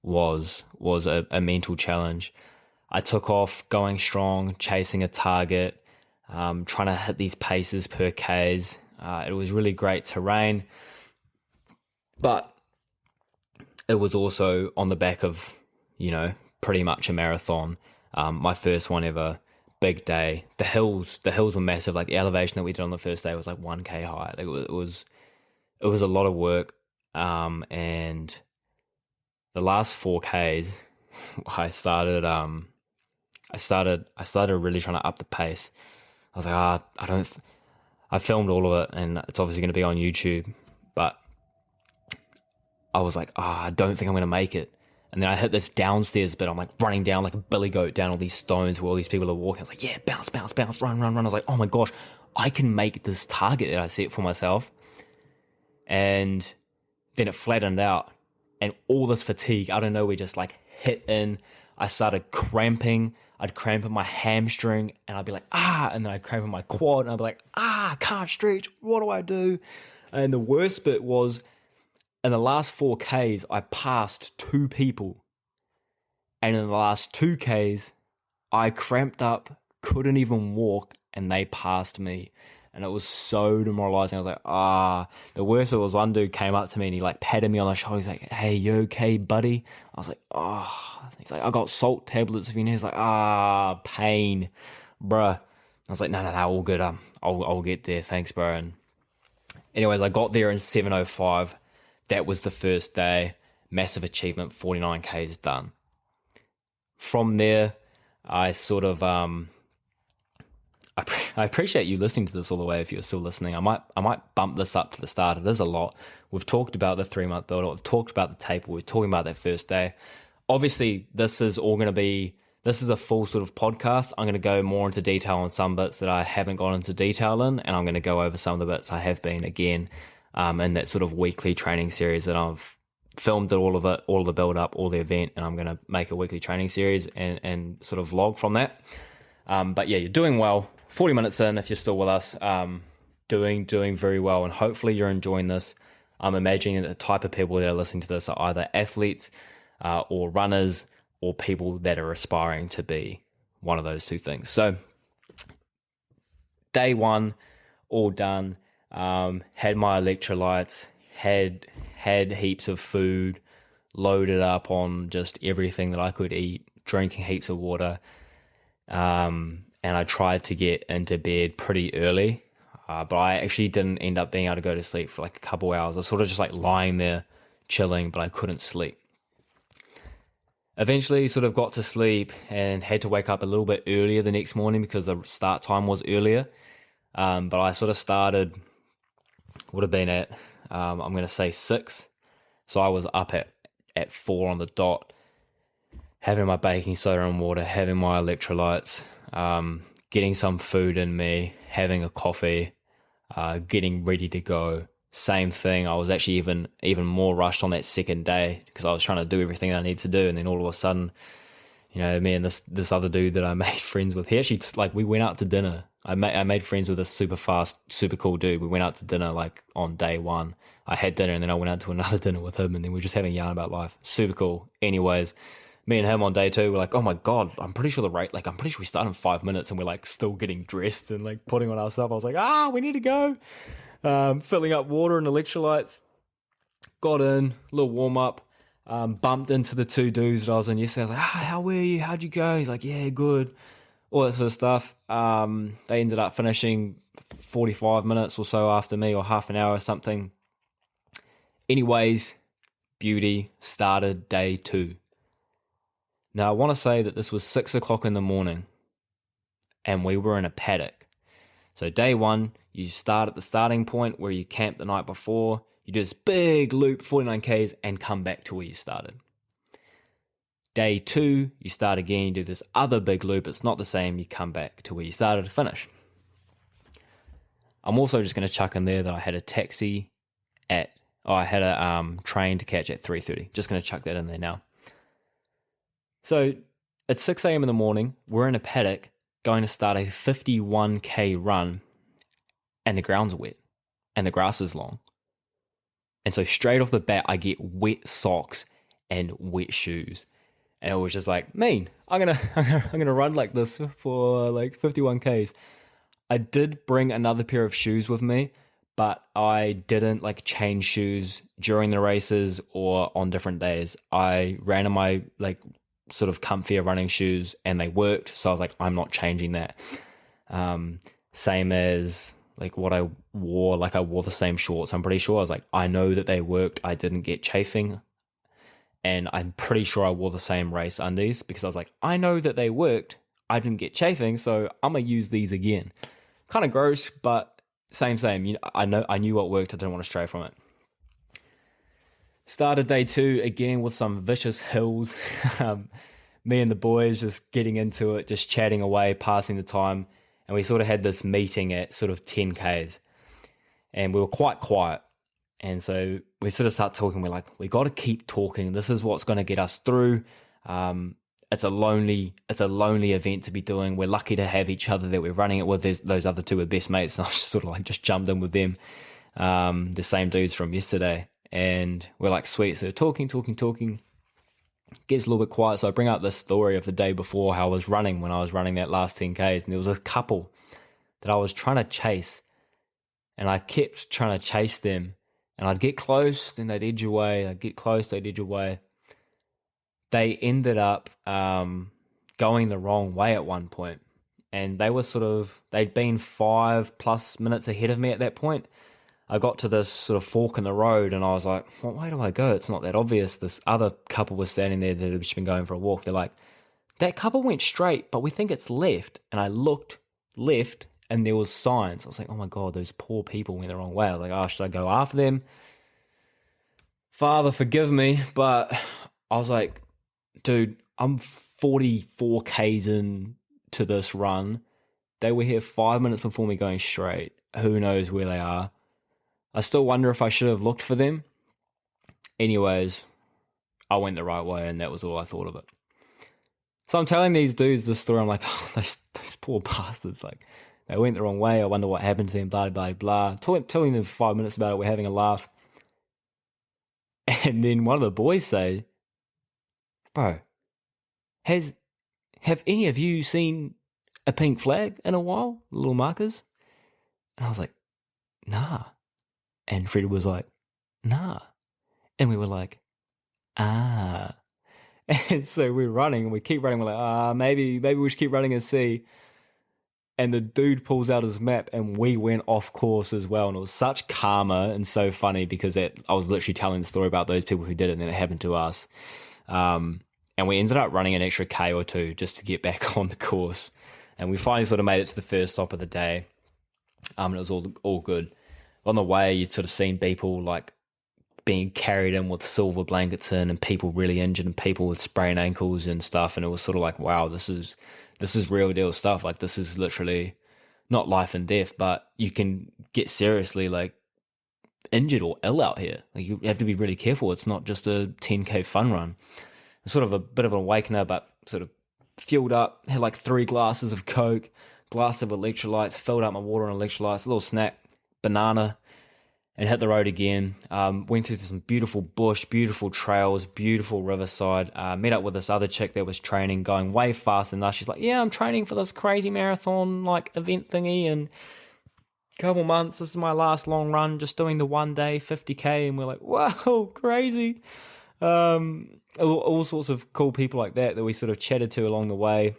was a mental challenge. I took off going strong, chasing a target, trying to hit these paces per Ks. It was really great terrain, but it was also on the back of, pretty much a marathon. My first one ever. Big day. The hills were massive. Like the elevation that we did on the first day was like 1K high. Like it was a lot of work. And the last 4Ks, I started really trying to up the pace. I was like, I filmed all of it, and it's obviously going to be on YouTube, but I was like, I don't think I'm going to make it. And then I hit this downstairs bit. I'm like running down like a billy goat down all these stones where all these people are walking. I was like, yeah, bounce, run. I was like, oh my gosh, I can make this target that I set for myself. And then it flattened out, and all this fatigue out of nowhere just like hit in. I started cramping. I'd cramp in my hamstring, and I'd be like, and then I'd cramp in my quad, and I'd be like, I can't stretch. What do I do? And the worst bit was, in the last 4Ks, I passed 2 people. And in the last 2Ks, I cramped up, couldn't even walk, and they passed me. And it was so demoralizing. I was like, The worst was one dude came up to me and he like patted me on the shoulder. He's like, hey, you okay, buddy? I was like, He's like, I got salt tablets if you need. He's like, pain, bruh. I was like, no, all good. I'll get there. Thanks, bro. And anyways, I got there in 7:05. That was the first day. Massive achievement, 49Ks done. From there, I sort of, I I appreciate you listening to this all the way. If you're still listening, I might bump this up to the start. It is a lot. We've talked about the 3-month build-up. We've talked about the table. We're talking about that first day. Obviously, this is a full sort of podcast. I'm going to go more into detail on some bits that I haven't gone into detail in, and I'm going to go over some of the bits I have been again in that sort of weekly training series that I've filmed all of it, all of the build-up, all the event, and I'm going to make a weekly training series and sort of vlog from that. But yeah, you're doing well. 40 minutes in, if you're still with us, doing very well, and hopefully you're enjoying this. I'm imagining that the type of people that are listening to this are either athletes or runners or people that are aspiring to be one of those two things. So day 1, all done. Had my electrolytes, had heaps of food, loaded up on just everything that I could eat, drinking heaps of water. And I tried to get into bed pretty early, but I actually didn't end up being able to go to sleep for like a couple hours. I was sort of just like lying there chilling, but I couldn't sleep. Eventually sort of got to sleep and had to wake up a little bit earlier the next morning because the start time was earlier. But I sort of started, would have been at, I'm going to say 6. So I was up at 4 on the dot, having my baking soda and water, having my electrolytes, getting some food in me, having a coffee, getting ready to go. Same thing. I was actually even more rushed on that second day because I was trying to do everything I need to do, and then all of a sudden, me and this other dude that I made friends with, he actually we went out to dinner. I made friends with this super fast, super cool dude. We went out to dinner like on day 1. I had dinner and then I went out to another dinner with him, and then we were just having a yarn about life. Super cool. Anyways, me and him on day 2 were like, oh my God, I'm pretty sure I'm pretty sure we started in 5 minutes and we're like still getting dressed and like putting on our stuff. I was like, we need to go. Filling up water and electrolytes. Got in, a little warm up. Bumped into the 2 dudes that I was in yesterday. I was like, how were you? How'd you go? He's like, yeah, good. All that sort of stuff. They ended up finishing 45 minutes or so after me, or half an hour or something. Anyways, beauty, started day 2. Now, I want to say that this was 6 o'clock in the morning and we were in a paddock. So day 1, you start at the starting point where you camped the night before. You do this big loop, 49 Ks, and come back to where you started. Day 2, you start again, you do this other big loop. It's not the same. You come back to where you started to finish. I'm also just going to chuck in there that I had a taxi I had a train to catch at 3:30. Just going to chuck that in there now. So at 6 a.m. in the morning, we're in a paddock going to start a 51K run, and the ground's wet and the grass is long. And so straight off the bat, I get wet socks and wet shoes. And it was just like, I'm gonna run like this for like 51Ks. I did bring another pair of shoes with me, but I didn't like change shoes during the races or on different days. I ran in my like sort of comfier running shoes and they worked. So I was like, I'm not changing that. Same as like what I wore, like I wore the same shorts. I'm pretty sure I was like, I know that they worked. I didn't get chafing. And I'm pretty sure I wore the same race undies because I was like, I know that they worked. I didn't get chafing. So I'm going to use these again. Kind of gross, but same. I knew what worked. I didn't want to stray from it. Started day 2 again with some vicious hills. Me and the boys just getting into it, just chatting away, passing the time. And we sort of had this meeting at sort of 10Ks. And we were quite quiet. And so we sort of start talking. We're like, we got to keep talking. This is what's going to get us through. It's a lonely event to be doing. We're lucky to have each other that we're running it with. Those other 2 are best mates. And I just sort of like just jumped in with them. The same dudes from yesterday. And we're like, sweet. So talking. Gets a little bit quiet. So I bring up this story of the day before, how I was running when I was running that last 10Ks. And there was this couple that I was trying to chase. And I kept trying to chase them. And I'd get close, then they'd edge away. I'd get close, they'd edge away. They ended up going the wrong way at one point. And they'd been 5+ minutes ahead of me at that point. I got to this sort of fork in the road and I was like, what way do I go? It's not that obvious. This other couple was standing there that had just been going for a walk. They're like, that couple went straight, but we think it's left. And I looked left and there was signs. I was like, oh my God, those poor people went the wrong way. I was like, oh, should I go after them? Father, forgive me. But I was like, dude, I'm 44 Ks in to this run. They were here 5 minutes before me going straight. Who knows where they are? I still wonder if I should have looked for them. Anyways, I went the right way, and that was all I thought of it. So I'm telling these dudes this story. I'm like, oh, those poor bastards. Like, they went the wrong way. I wonder what happened to them, blah, blah, blah. Telling them for 5 minutes about it. We're having a laugh. And then one of the boys say, bro, have any of you seen a pink flag in a while? Little markers? And I was like, nah. And Fred was like, nah. And we were like, ah. And so we're running, and we keep running. We're like, maybe we should keep running and see. And the dude pulls out his map, and we went off course as well. And it was such karma and so funny, because I was literally telling the story about those people who did it, and then it happened to us. And we ended up running an extra K or two just to get back on the course. And we finally sort of made it to the first stop of the day. And it was all good. On the way, you'd sort of seen people like being carried in with silver blankets in, and people really injured, and people with sprained ankles and stuff. And it was sort of like, wow, this is real deal stuff. Like, this is literally not life and death, but you can get seriously like injured or ill out here. Like, you have to be really careful. It's not just a 10K fun run. It's sort of a bit of an awakener, but sort of fueled up, had like 3 glasses of Coke, glass of electrolytes, filled up my water and electrolytes, a little snack, banana, and hit the road again. Went through some beautiful bush, beautiful trails, beautiful riverside. Met up with this other chick that was training, going way faster than us. She's like, yeah, I'm training for this crazy marathon like event thingy in a couple months. This is my last long run, just doing the 1 day 50K. And we're like, whoa, crazy. All sorts of cool people like that we sort of chatted to along the way.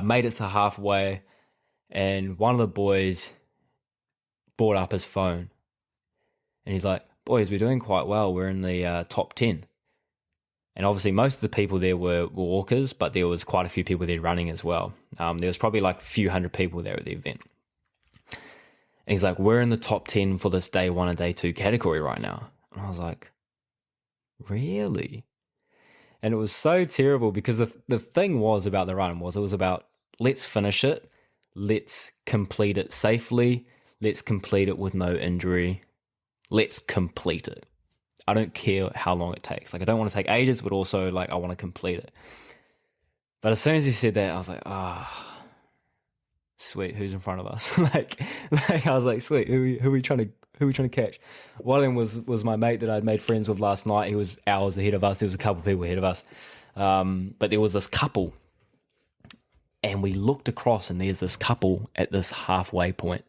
Made it to halfway, and one of the boys brought up his phone. And he's like, boys, we're doing quite well. We're in the top 10. And obviously most of the people there were walkers, but there was quite a few people there running as well. There was probably like a few hundred people there at the event. And he's like, we're in the top 10 for this day 1 and day 2 category right now. And I was like, really? And it was so terrible, because the thing was about the run was, it was about, let's finish it. Let's complete it safely. Let's complete it with no injury. Let's complete it. I don't care how long it takes. Like, I don't want to take ages, but also like I want to complete it. But as soon as he said that, I was like, sweet, who's in front of us? like I was like, sweet, who are we trying to catch? One of them was my mate that I'd made friends with last night. He was hours ahead of us. There was a couple of people ahead of us. But there was this couple, and we looked across, and there's this couple at this halfway point.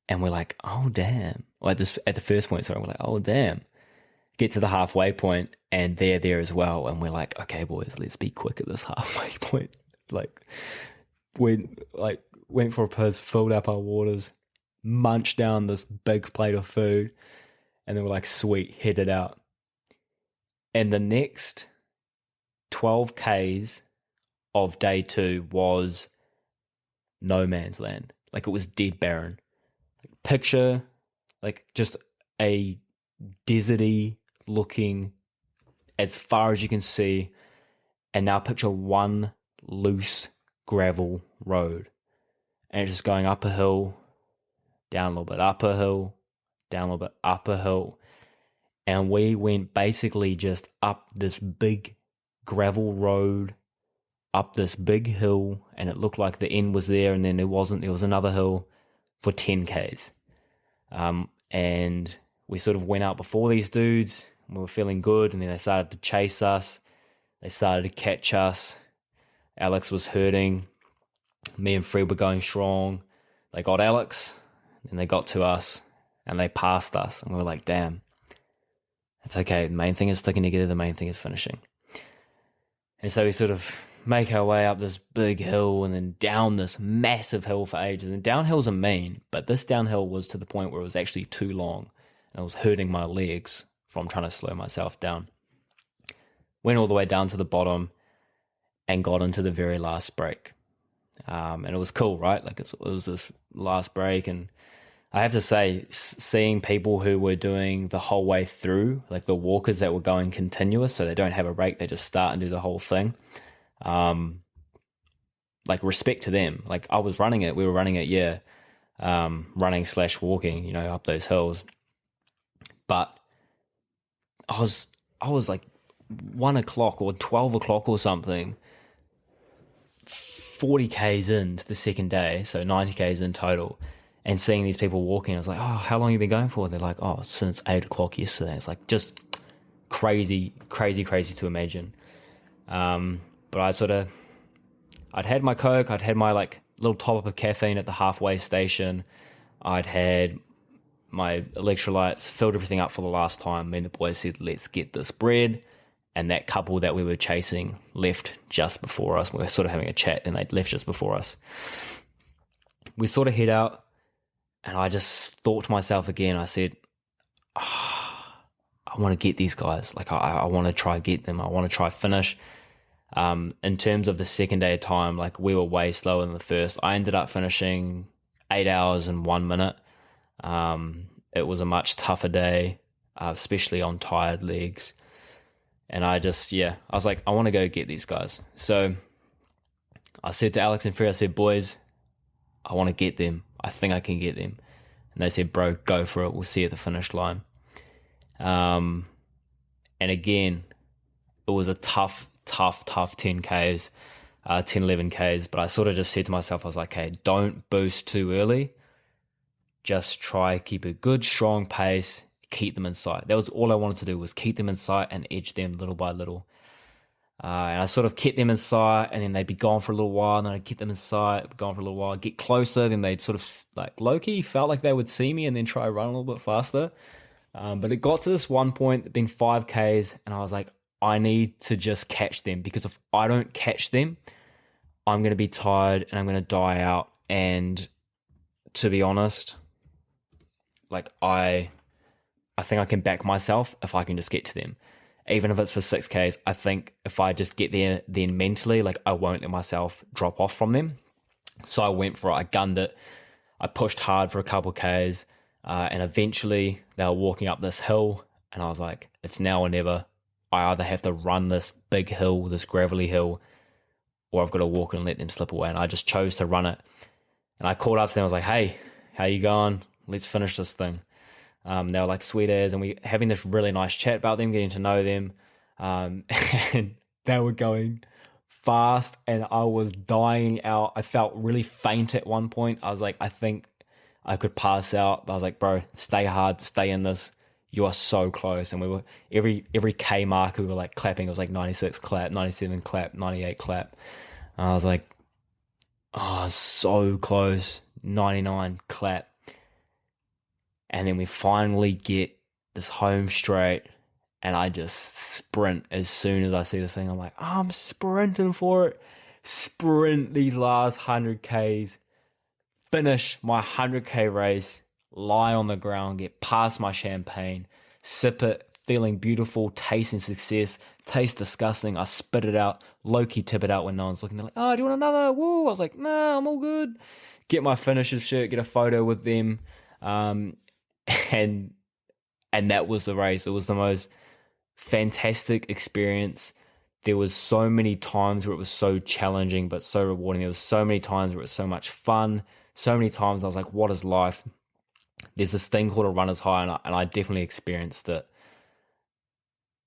And we're like, oh, damn. Or at the first point, sorry, we're like, oh, damn. Get to the halfway point, and they're there as well. And we're like, okay, boys, let's be quick at this halfway point. Like, went for a piss, filled up our waters, munched down this big plate of food, and then we're like, sweet, headed out. And the next 12 Ks of day 2 was no man's land. Like, it was dead barren. Picture like just a deserty looking as far as you can see, and now picture one loose gravel road, and it's just going up a hill, down a little bit, up a hill, down a little bit, up a hill. And we went basically just up this big gravel road, up this big hill, and it looked like the end was there, and then there wasn't. There was another hill for 10 Ks. And we sort of went out before these dudes, and we were feeling good, and then they started to chase us. They started to catch us. Alex was hurting. Me and Fred were going strong. They got Alex, and they got to us, and they passed us, and we were like, damn, it's okay. The main thing is sticking together. The main thing is finishing. And so we sort of make our way up this big hill and then down this massive hill for ages. And downhills are mean, but this downhill was to the point where it was actually too long, and it was hurting my legs from trying to slow myself down. Went all the way down to the bottom and got into the very last break. And it was cool, right? Like it was this last break, and I have to say, seeing people who were doing the whole way through, like the walkers that were going continuous, so they don't have a break, they just start and do the whole thing. Like respect to them. Like I was running it, we were running it, yeah, running / walking, you know, up those hills. But I was like 1 o'clock or 12 o'clock or something, 40 Ks into the second day, so 90 Ks in total, and seeing these people walking, I was like, oh, how long have you been going for? They're like, oh, since 8 o'clock yesterday. It's like just crazy to imagine. But I'd had my Coke, I'd had my like little top up of caffeine at the halfway station, I'd had my electrolytes, filled everything up for the last time. Me and the boys said, let's get this bread. And that couple that we were chasing left just before us. We were sort of having a chat, and they left just before us. We sort of head out, and I just thought to myself again, I said, I want to get these guys. Like, I want to try get them. I want to try finish. In terms of the second day of time, like we were way slower than the first. I ended up finishing 8 hours and 1 minute. It was a much tougher day, especially on tired legs. And I was like, I want to go get these guys. So I said to Alex and Freya, I said, boys, I want to get them. I think I can get them. And they said, bro, go for it. We'll see you at the finish line. And again, it was a tough 10 Ks, 11 Ks. But I sort of just said to myself, I was like, okay, don't boost too early. Just try, keep a good, strong pace, keep them in sight. That was all I wanted to do, was keep them in sight and edge them little by little. And I sort of kept them in sight, and then they'd be gone for a little while, and then I'd keep them in sight, gone for a little while, get closer, then they'd sort of, like, low-key felt like they would see me and then try to run a little bit faster. But it got to this one point, it'd been 5 Ks, and I was like, I need to just catch them, because if I don't catch them, I'm going to be tired and I'm going to die out. And to be honest, like I think I can back myself if I can just get to them. Even if it's for 6 Ks, I think if I just get there, then mentally, like I won't let myself drop off from them. So I went for it. I gunned it. I pushed hard for a couple Ks. And eventually they were walking up this hill, and I was like, it's now or never. I either have to run this big hill, this gravelly hill, or I've got to walk and let them slip away. And I just chose to run it. And I called up to them. I was like, hey, how you going? Let's finish this thing. They were like sweet as, and we having this really nice chat about them, getting to know them. And they were going fast, and I was dying out. I felt really faint at one point. I was like, I think I could pass out. I was like, bro, stay hard, stay in this. You are so close. And we were every K marker, we were like clapping. It was like 96 clap, 97 clap, 98 clap. And I was like, oh, so close. 99 clap. And then we finally get this home straight, and I just sprint as soon as I see the thing. I'm like, oh, I'm sprinting for it. Sprint these last 100 Ks. Finish my 100K race, lie on the ground, get past my champagne, sip it, feeling beautiful, tasting success, taste disgusting. I spit it out, low-key tip it out when no one's looking. They're like, oh, do you want another? Woo! I was like, nah, I'm all good. Get my finisher's shirt, get a photo with them. And that was the race. It was the most fantastic experience. There was so many times where it was so challenging but so rewarding. There was so many times where it was so much fun. So many times I was like, what is life? There's this thing called a runner's high, and I definitely experienced it.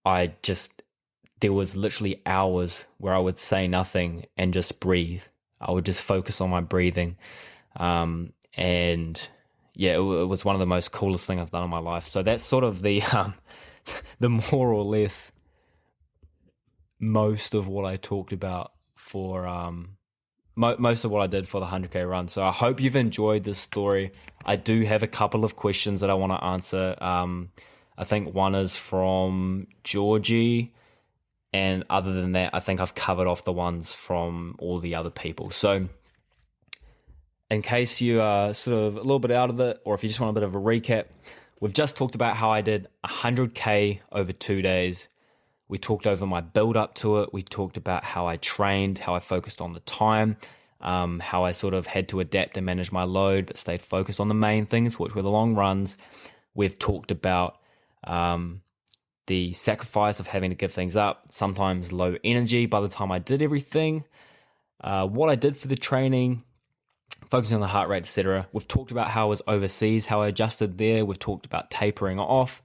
There was literally hours where I would say nothing and just breathe. I would just focus on my breathing. And yeah, it was one of the most coolest things I've done in my life. So that's sort of the more or less most of what I talked about for most of what I did for the 100K run. So I hope you've enjoyed this story. I do have a couple of questions that I want to answer. I think one is from Georgie, and other than that, I think I've covered off the ones from all the other people. So in case you are sort of a little bit out of it, or if you just want a bit of a recap, we've just talked about how I did 100K over 2 days. We talked over my build up to it. We talked about how I trained, how I focused on the time. how I sort of had to adapt and manage my load, but stayed focused on the main things, which were the long runs. We've talked about the sacrifice of having to give things up, sometimes low energy by the time I did everything, what I did for the training, focusing on the heart rate, etc. We've talked about how I was overseas, how I adjusted there. We've talked about tapering off.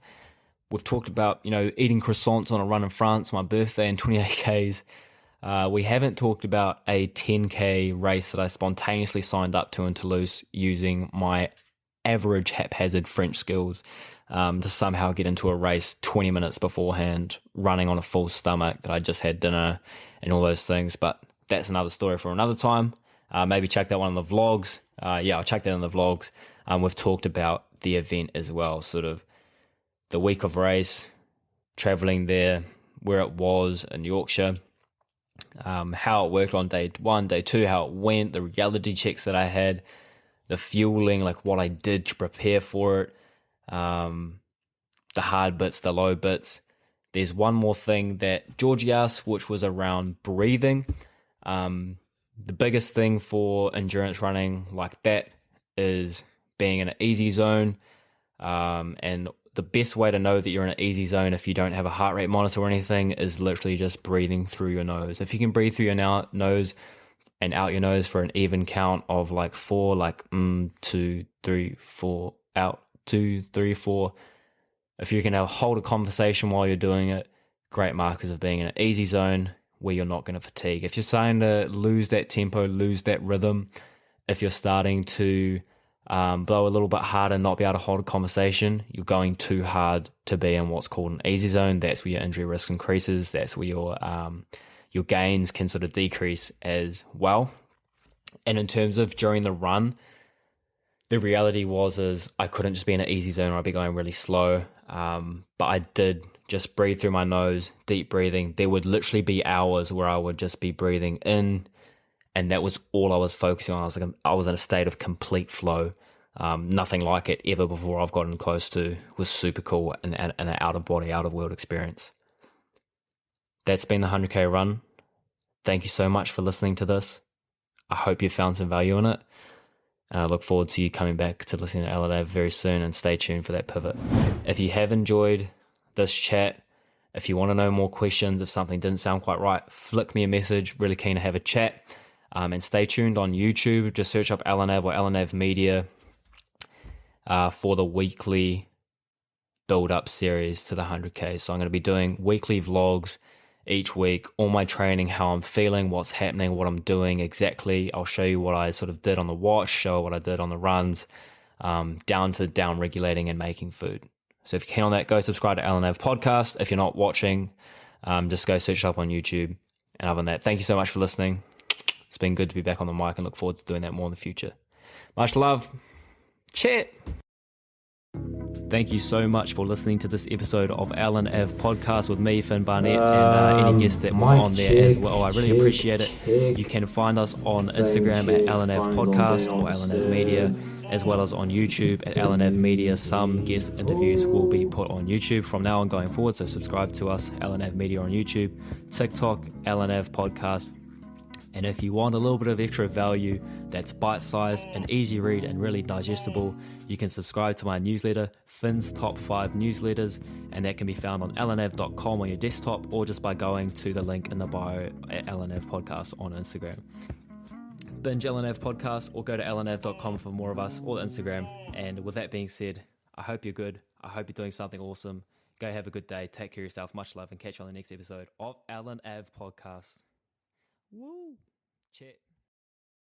We've talked about, eating croissants on a run in France, my birthday, and 28Ks. We haven't talked about a 10K race that I spontaneously signed up to in Toulouse using my average haphazard French skills to somehow get into a race 20 minutes beforehand, running on a full stomach that I just had dinner and all those things. But that's another story for another time. Maybe check that one in the vlogs. I'll check that in the vlogs. We've talked about the event as well, sort of the week of race, traveling there, where it was in Yorkshire, how it worked on day 1, day 2, how it went, the reality checks that I had, the fueling, like what I did to prepare for it, the hard bits, the low bits. There's one more thing that Georgie asked, which was around breathing. The biggest thing for endurance running like that is being in an easy zone. And the best way to know that you're in an easy zone if you don't have a heart rate monitor or anything is literally just breathing through your nose. If you can breathe through your nose and out your nose for an even count of like 4, like 2, 3, 4, out, 2, 3, 4. If you can hold a conversation while you're doing it, great markers of being in an easy zone where you're not going to fatigue. If you're starting to lose that tempo, lose that rhythm, if you're starting to blow a little bit harder and not be able to hold a conversation, you're going too hard to be in what's called an easy zone. That's where your injury risk increases. That's where your gains can sort of decrease as well. And in terms of during the run, the reality is I couldn't just be in an easy zone or I'd be going really slow. But I did just breathe through my nose, deep breathing. There would literally be hours where I would just be breathing in, and that was all I was focusing on. I was in a state of complete flow. Nothing like it ever before I've gotten close to. It was super cool and an out-of-body, out-of-world experience. That's been the 100K run. Thank you so much for listening to this. I hope you found some value in it. And I look forward to you coming back to listening to LNAV very soon, and stay tuned for that pivot. If you have enjoyed this chat, if you want to know more questions, if something didn't sound quite right, flick me a message. Really keen to have a chat. And stay tuned on YouTube. Just search up LNAV or LNAV Media for the weekly build-up series to the 100K. So I'm going to be doing weekly vlogs each week, all my training, how I'm feeling, what's happening, what I'm doing exactly. I'll show you what I sort of did on the watch, show what I did on the runs, down to down regulating and making food. So if you're keen on that, go subscribe to LNAV Podcast. If you're not watching, just go search it up on YouTube. And other than that, thank you so much for listening. It's been good to be back on the mic and look forward to doing that more in the future. Much love. Chat. Thank you so much for listening to this episode of LNAV Podcast with me, Finn Barnett, and any guest that was on there as well. I really appreciate it. You can find us on Instagram at LNAV Podcast or LNAV Media, as well as on YouTube at LNAV Media. Some guest interviews will be put on YouTube from now on going forward, so subscribe to us, LNAV Media on YouTube, TikTok, LNAV Podcast. And if you want a little bit of extra value that's bite-sized and easy read and really digestible, you can subscribe to my newsletter, Finn's Top 5 Newsletters, and that can be found on lnav.com on your desktop, or just by going to the link in the bio at LNAV Podcast on Instagram. Binge LNAV Podcast, or go to lnav.com for more of us, or Instagram. And with that being said, I hope you're good. I hope you're doing something awesome. Go have a good day. Take care of yourself. Much love, and catch you on the next episode of LNAV Podcast. Woo! Chat.